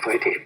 हुई थी।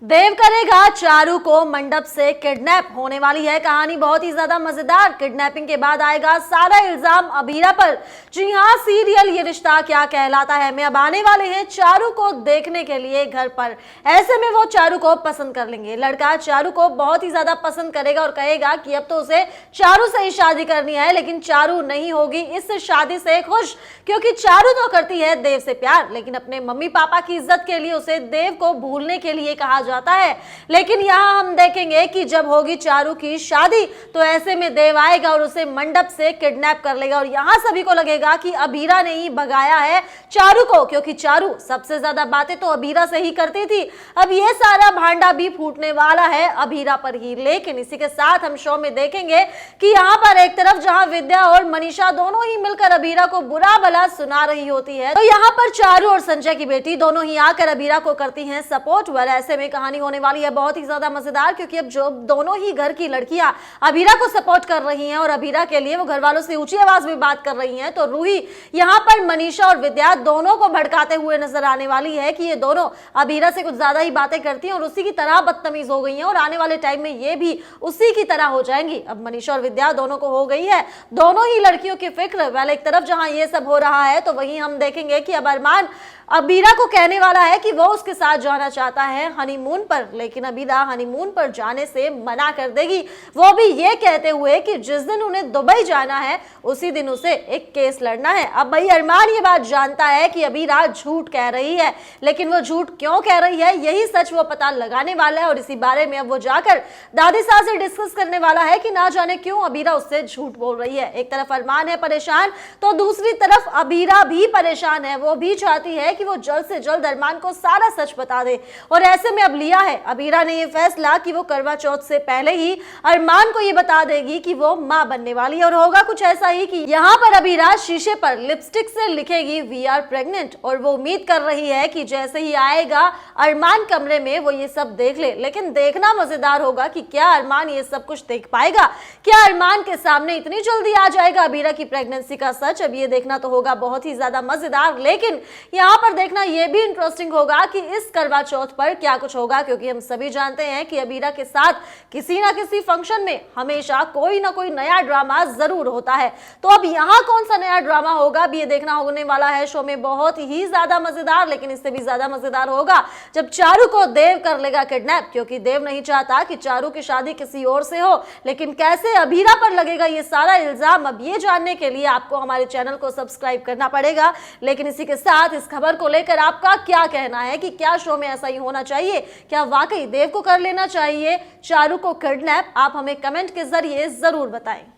देव करेगा चारू को मंडप से किडनैप। होने वाली है कहानी बहुत ही ज्यादा मजेदार। किडनैपिंग के बाद आएगा सारा इल्जाम अभीरा पर। जी हाँ, सीरियल ये रिश्ता क्या कहलाता है में अब आने वाले हैं चारू को देखने के लिए घर पर। ऐसे में वो चारू को पसंद कर लेंगे। लड़का चारू को बहुत ही ज्यादा पसंद करेगा और कहेगा कि अब तो उसे चारू से ही शादी करनी है, लेकिन चारू नहीं होगी इस शादी से खुश, क्योंकि चारू तो करती है देव से प्यार, लेकिन अपने मम्मी पापा की इज्जत के लिए उसे देव को भूलने के लिए कहा जाता है। लेकिन यहाँ हम देखेंगे कि जब होगी चारू की शादी तो ऐसे में देव आएगा और उसे मंडप से किडनैप कर लेगा और यहाँ सभी को लगेगा कि अभीरा ने ही भगाया है चारू को, क्योंकि चारू सबसे ज्यादा बातें तो अभीरा से ही करती थी। अब ये सारा भांडा भी फूटने वाला है अभीरा पर ही। लेकिन इसी के साथ हम शो में देखेंगे कि यहाँ पर एक तरफ जहाँ विद्या और मनीषा दोनों ही मिलकर अभीरा को बुरा भला सुना रही होती है, तो यहाँ पर चारू और संजय की बेटी दोनों ही आकर अभीरा को करती हैं सपोर्ट। वाला ऐसे में कहानी होने वाली है बहुत ही ज्यादा मजेदार, क्योंकि अब जो दोनों ही घर की लड़कियां अभीरा को सपोर्ट कर रही हैं और अभीरा के लिए वो घर वालों से ऊंची आवाज में बात कर रही हैं, तो रूही यहाँ पर मनीषा और विद्या दोनों को भड़काते हुए नजर आने वाली है कि ये दोनों अभीरा से कुछ ज्यादा ही बातें करती हैं और उसी की तरह बदतमीज हो गई हैं और आने वाले टाइम में ये भी उसी की तरह हो जाएंगी। अब मनीषा और विद्या दोनों को हो गई है दोनों ही लड़कियों की फिक्र। वाले एक तरफ जहां ये सब हो रहा है तो वहीं हम देखेंगे कि अब अरमान अभीरा को कहने वाला है कि वो उसके साथ जाना चाहता है हनीमून पर, लेकिन अभीरा हनीमून पर जाने से मना कर देगी, वो भी ये कहते हुए कि जिस दिन उन्हें दुबई जाना है उसी दिन उसे एक केस लड़ना है। अब भाई अरमान ये बात जानता है कि अभीरा झूठ कह रही है, लेकिन वो झूठ क्यों कह रही है यही सच वो पता लगाने वाला है और इसी बारे में अब वो जाकर दादी साहब से डिस्कस करने वाला है कि ना जाने क्यों अभीरा उससे झूठ बोल रही है। एक तरफ अरमान है परेशान तो दूसरी तरफ अभीरा भी परेशान है। वो भी चाहती है कि वो जल्द से जल्द अरमान को सारा सच बता दे और ऐसे में अब लिया है अभीरा ने ये फैसला कि वो करवा चौथ से पहले ही अरमान को ये बता देगी कि वो मां बनने वाली है। और होगा कुछ ऐसा ही कि यहाँ पर अभीरा शीशे पर लिपस्टिक से लिखेगी वी आर प्रेग्नेंट और वो उम्मीद कर रही है कि जैसे ही आएगा अरमान कमरे में वो ये सब देख ले। लेकिन देखना मजेदार होगा कि क्या अरमान ये सब कुछ देख पाएगा, क्या अरमान के सामने इतनी जल्दी आ जाएगा अभीरा की प्रेगनेंसी का सच। अब ये देखना तो होगा बहुत ही ज्यादा मजेदार, लेकिन यहाँ पर देखना ये भी इंटरेस्टिंग होगा कि इस करवा चौथ पर क्या कुछ होगा, क्योंकि हम सभी जानते हैं कि अभीरा के साथ किसी ना किसी फंक्शन में हमेशा कोई ना कोई नया ड्रामा जरूर होता है। तो अब यहाँ कौन सा नया ड्रामा होगा अब ये देखना होने वाला है शो में बहुत ही ज्यादा मजेदार। लेकिन इससे भी ज्यादा मजेदार होगा जब चारू को देव कर लेगा किडनैप, क्योंकि देव नहीं चाहता कि चारू की शादी किसी और से हो। लेकिन कैसे अभीरा पर लगेगा ये सारा इल्जाम, अब ये जानने के लिए आपको हमारे चैनल को सब्सक्राइब करना पड़ेगा। लेकिन इसी के साथ इस खबर को लेकर आपका क्या कहना है कि क्या शो में ऐसा ही होना चाहिए, क्या वाकई देव को कर लेना चाहिए चारू को किडनैप, आप हमें कमेंट के जरिए जरूर बताएं।